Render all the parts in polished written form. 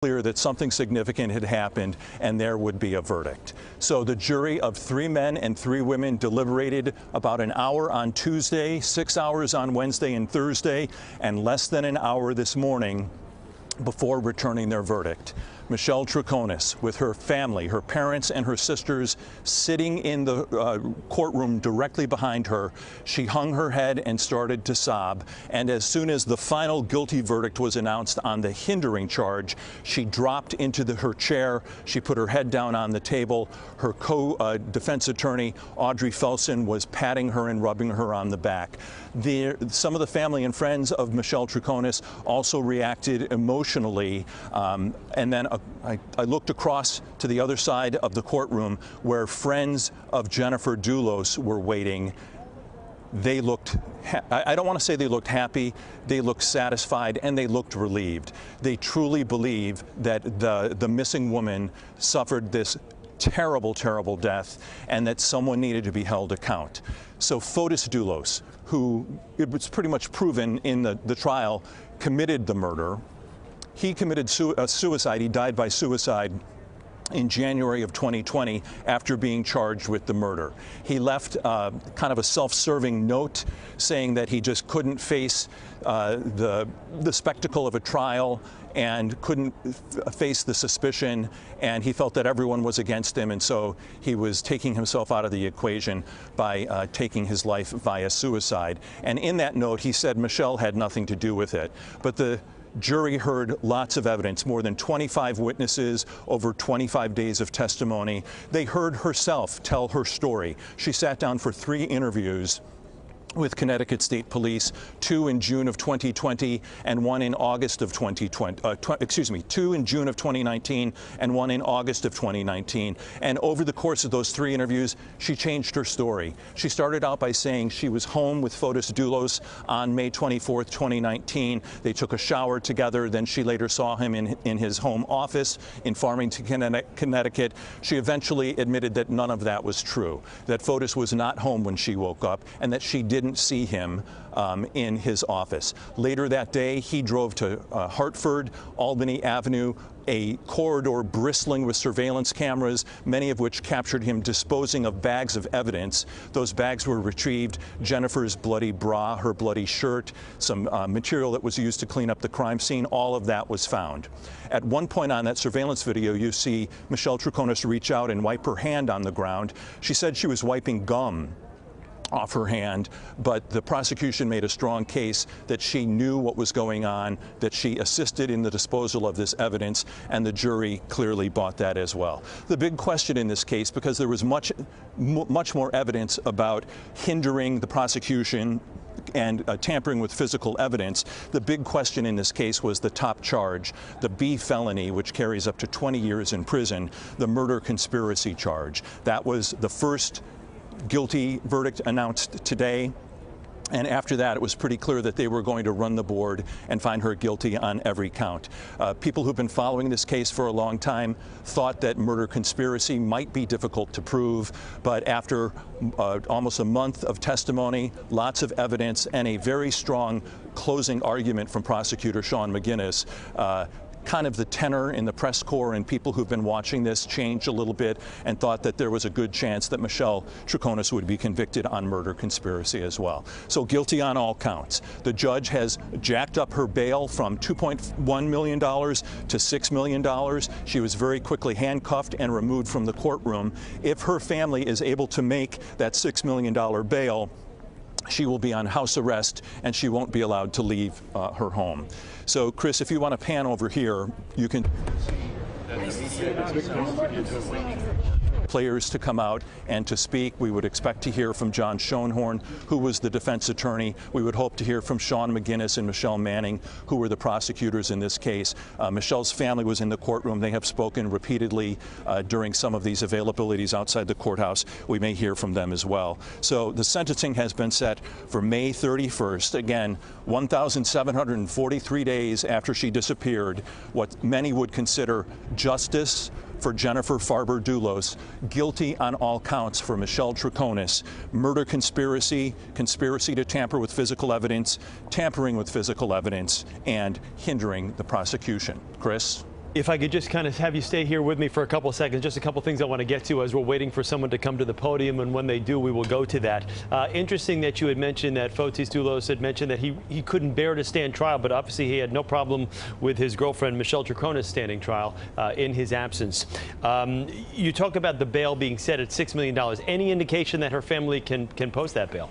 clear that something significant had happened and there would be a verdict. So the jury of 3 men and 3 women deliberated about an hour on Tuesday, 6 hours on Wednesday and Thursday, and less than an hour this morning before returning their verdict. Michelle Troconis, with her family, her parents and her sisters sitting in the courtroom directly behind her, she hung her head and started to sob. And as soon as the final guilty verdict was announced on the hindering charge, she dropped into her chair. She put her head down on the table. Her co-defense attorney, Audrey Felson, was patting her and rubbing her on the back. Some of the family and friends of Michelle Troconis also reacted emotionally, and then I looked across to the other side of the courtroom where friends of Jennifer Dulos were waiting. They looked, I don't want to say they looked happy, they looked satisfied, and they looked relieved. They truly believe that the missing woman suffered this terrible, terrible death, and that someone needed to be held account. So Fotis Dulos, who it was pretty much proven in the trial committed the murder, he committed suicide. He died by suicide in January of 2020 after being charged with the murder. He left kind of a self-serving note saying that he just couldn't face the spectacle of a trial and couldn't face the suspicion, and he felt that everyone was against him, and so he was taking himself out of the equation by taking his life via suicide. And in that note, he said Michelle had nothing to do with it. But the jury heard lots of evidence, more than 25 witnesses, over 25 days of testimony. They heard herself tell her story. She sat down for 3 interviews with Connecticut State Police, 2 in June of 2020 and 1 in August of 2020, 2 in June of 2019 and 1 in August of 2019. And over the course of those 3 interviews, she changed her story. She started out by saying she was home with Fotis Dulos on May 24th, 2019. They took a shower together. Then she later saw him in his home office in Farmington, Connecticut. She eventually admitted that none of that was true, that Fotis was not home when she woke up, and that she didn't see him in his office. Later that day, he drove to Hartford, Albany Avenue, a corridor bristling with surveillance cameras, many of which captured him disposing of bags of evidence. Those bags were retrieved: Jennifer's bloody bra, her bloody shirt, some material that was used to clean up the crime scene. All of that was found. At one point on that surveillance video, you see Michelle Troconis reach out and wipe her hand on the ground. She said she was wiping gum off her hand, but the prosecution made a strong case that she knew what was going on, that she assisted in the disposal of this evidence, and the jury clearly bought that as well. The big question in this case, because there was much more evidence about hindering the prosecution and tampering with physical evidence, the big question in this case was the top charge, the B felony, which carries up to 20 years in prison, the murder conspiracy charge. That was the first guilty verdict announced today, and after that it was pretty clear that they were going to run the board and find her guilty on every count. People who've been following this case for a long time thought that murder conspiracy might be difficult to prove, but after almost a month of testimony, lots of evidence, and a very strong closing argument from prosecutor Sean McGinnis, kind of the tenor in the press corps and people who've been watching this changed a little bit and thought that there was a good chance that Michelle Troconis would be convicted on murder conspiracy as well. So guilty on all counts. The judge has jacked up her bail from $2.1 million to $6 million. She was very quickly handcuffed and removed from the courtroom. If her family is able to make that $6 million bail, she will be on house arrest and she won't be allowed to leave her home. So, Chris, if you want to pan over here, you can players to come out and to speak. We would expect to hear from John Schoenhorn, who was the defense attorney. We would hope to hear from Sean McGinnis and Michelle Manning, who were the prosecutors in this case. Michelle's family was in the courtroom. They have spoken repeatedly during some of these availabilities outside the courthouse. We may hear from them as well. So the sentencing has been set for May 31st. Again, 1,743 days after she disappeared, what many would consider justice for Jennifer Farber Dulos, guilty on all counts for Michelle Troconis, murder conspiracy, conspiracy to tamper with physical evidence, tampering with physical evidence, and hindering the prosecution. Chris? If I could just kind of have you stay here with me for a couple of seconds, just a couple of things I want to get to as we're waiting for someone to come to the podium, and when they do, we will go to that. Interesting that you had mentioned that Fotis Dulos had mentioned that he couldn't bear to stand trial, but obviously he had no problem with his girlfriend, Michelle Troconis, standing trial in his absence. You talk about the bail being set at $6 million. Any indication that her family can post that bail?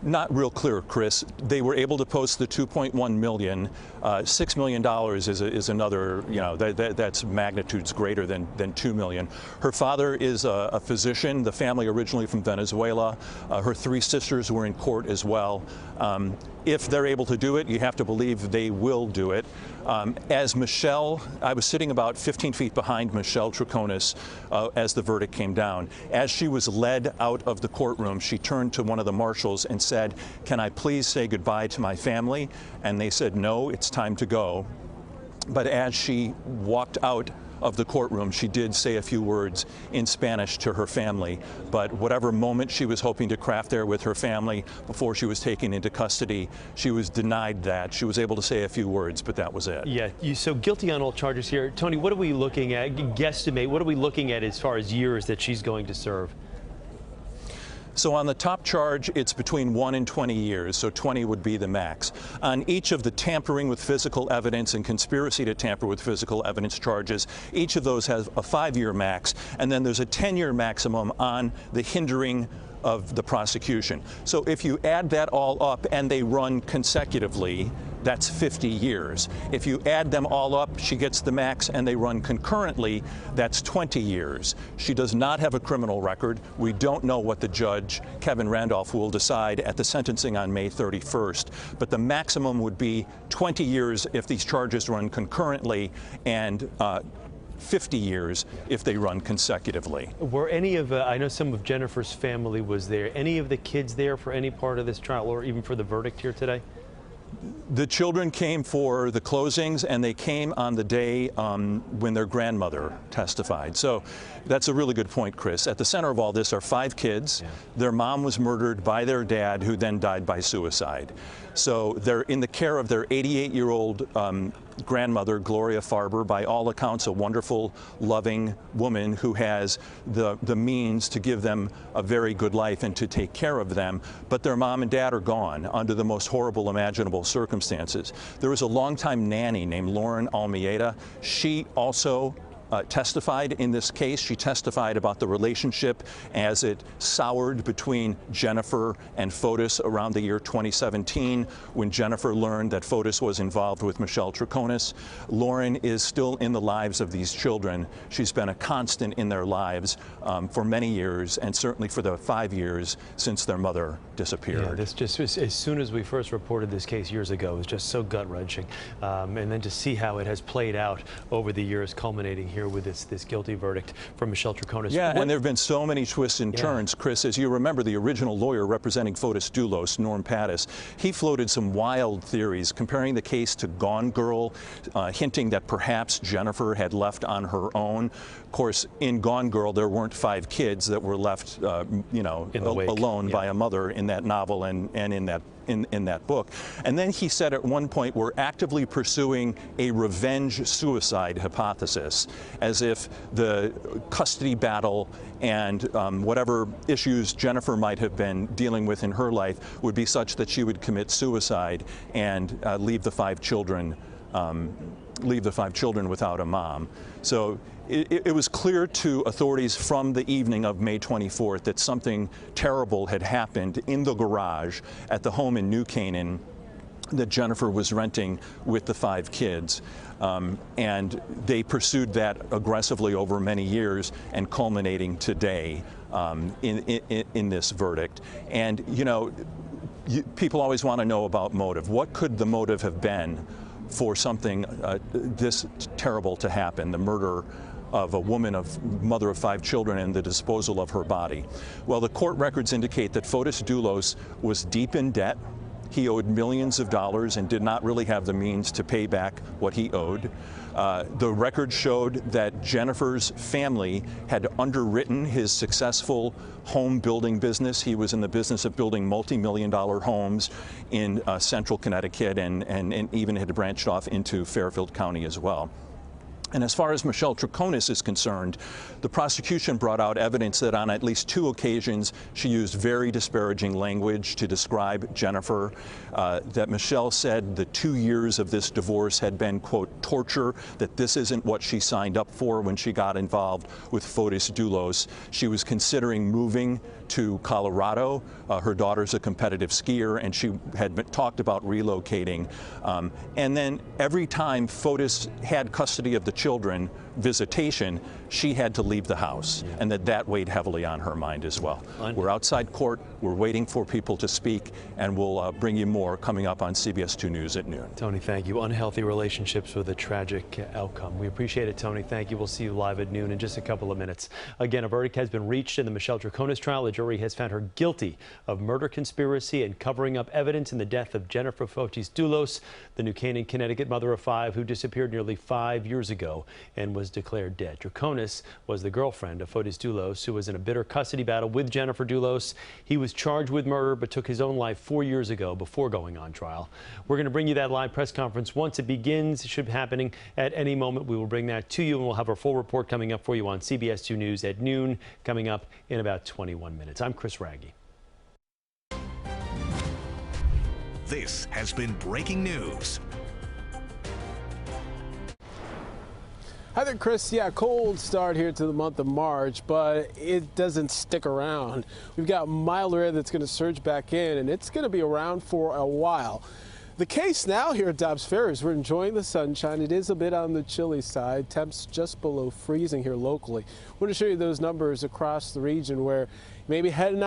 Not real clear, Chris. They were able to post the $2.1 million. $6 million is another, you know, that's magnitudes greater than $2 million. Her father is a physician, the family originally from Venezuela. Her three sisters were in court as well. If they're able to do it, you have to believe they will do it. As Michelle, I was sitting about 15 feet behind Michelle Troconis as the verdict came down. As she was led out of the courtroom, she turned to one of the marshals and said, "Can I please say goodbye to my family?" And they said, "No, it's time to go." But as she walked out of the courtroom, she did say a few words in Spanish to her family. But whatever moment she was hoping to craft there with her family before she was taken into custody, she was denied that. She was able to say a few words, but that was it. Yeah, so guilty on all charges here. Tony, what are we looking at? Guesstimate, what are we looking at as far as years that she's going to serve? So on the top charge, it's between 1 and 20 years, so 20 would be the max. On each of the tampering with physical evidence and conspiracy to tamper with physical evidence charges, each of those has a 5-year max, and then there's a 10-year maximum on the hindering of the prosecution. So if you add that all up and they run consecutively, that's 50 years. If you add them all up, she gets the max and they run concurrently, that's 20 years. She does not have a criminal record. We don't know what the judge, Kevin Randolph, will decide at the sentencing on May 31st. But the maximum would be 20 years if these charges run concurrently, and 50 years if they run consecutively. Were any of, I know some of Jennifer's family was there, any of the kids there for any part of this trial or even for the verdict here today? The children came for the closings, and they came on the day when their grandmother testified. So that's a really good point, Chris. At the center of all this are 5 kids. Yeah. Their mom was murdered by their dad, who then died by suicide. So they're in the care of their 88-year-old grandmother, Gloria Farber, by all accounts a wonderful, loving woman who has the means to give them a very good life and to take care of them. But their mom and dad are gone under the most horrible imaginable circumstances. There was a longtime nanny named Lauren Almeida. She also testified in this case. She testified about the relationship as it soured between Jennifer and Fotis around the year 2017, when Jennifer learned that Fotis was involved with Michelle Troconis. Lauren is still in the lives of these children. She's been a constant in their lives for many years, and certainly for the 5 years since their mother disappeared. Yeah, this just, as soon as we first reported this case years ago, it was just so gut-wrenching. And then to see how it has played out over the years, culminating here with this guilty verdict from Michelle Troconis. Yeah, and there have been so many twists and turns, Chris. As you remember, the original lawyer representing Fotis Dulos, Norm Pattis, he floated some wild theories comparing the case to Gone Girl, hinting that perhaps Jennifer had left on her own. Of course, in Gone Girl, there weren't 5 kids that were left, you know, alone by a mother in that novel and in that book. And then he said at one point, we're actively pursuing a revenge suicide hypothesis, as if the custody battle and whatever issues Jennifer might have been dealing with in her life would be such that she would commit suicide and leave the 5 children without a mom. So it was clear to authorities from the evening of May 24th that something terrible had happened in the garage at the home in New Canaan that Jennifer was renting with the 5 kids. And they pursued that aggressively over many years, and culminating today in this verdict. And, you know, people always want to know about motive. What could the motive have been for something this terrible to happen, the murder of a woman, mother of 5 children, and the disposal of her body? Well, the court records indicate that Fotis Dulos was deep in debt. He owed millions of dollars and did not really have the means to pay back what he owed. The record showed that Jennifer's family had underwritten his successful home building business. He was in the business of building multi-million-dollar homes in central Connecticut and even had branched off into Fairfield County as well. And as far as Michelle Troconis is concerned, the prosecution brought out evidence that on at least 2 occasions she used very disparaging language to describe Jennifer, that Michelle said the 2 years of this divorce had been, quote, torture, that this isn't what she signed up for when she got involved with Fotis Dulos. She was considering moving to Colorado. Her daughter's a competitive skier, and she had talked about relocating. And then every time Fotis had custody of the children, visitation, she had to leave the house, and that weighed heavily on her mind as well. We're outside court. We're waiting for people to speak, and we'll bring you more coming up on CBS 2 News at noon. Tony, thank you. Unhealthy relationships with a tragic outcome. We appreciate it, Tony. Thank you. We'll see you live at noon in just a couple of minutes. Again, a verdict has been reached in the Michelle Troconis trial. The jury has found her guilty of murder conspiracy and covering up evidence in the death of Jennifer Fotis Dulos, the New Canaan, Connecticut mother of 5 who disappeared nearly 5 years ago and was declared dead. Troconis was the girlfriend of Fotis Dulos, who was in a bitter custody battle with Jennifer Dulos. He was charged with murder but took his own life 4 years ago before going on trial. We're going to bring you that live press conference once it begins. It should be happening at any moment. We will bring that to you, and we'll have our full report coming up for you on CBS 2 News at noon, coming up in about 21 minutes. I'm Chris Raggi. This has been breaking news. Hi there, Chris. Yeah, cold start here to the month of March, but it doesn't stick around. We've got milder air that's going to surge back in, and it's going to be around for a while. The case now here at Dobbs Ferry is we're enjoying the sunshine. It is a bit on the chilly side. Temps just below freezing here locally. I want to show you those numbers across the region where maybe heading